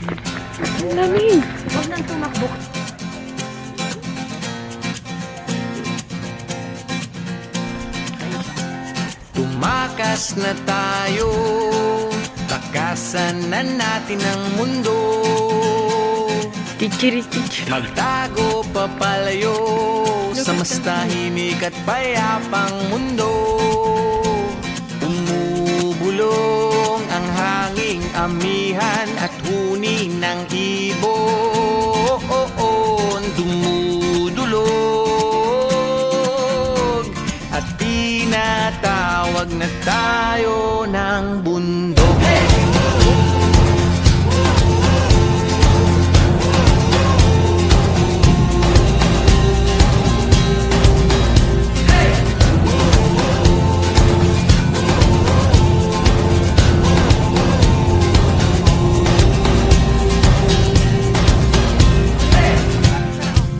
Ang lamig. Huwag nang tumakbo. Tumakas na tayo, takasan na natin ang mundo. Chichiri-chich. Magtago papalayo sa mas tahimik at payapang mundo. Umubulong ang hanging amihan at huni ng ibon. Dumudulog at tinatawag na tayo ng bundok.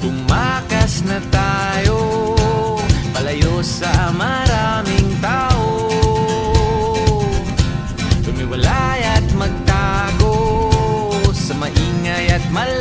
Tumakas na tayo, palayo sa maraming tao. Tumiwalay at magtago sa maingay at malayo.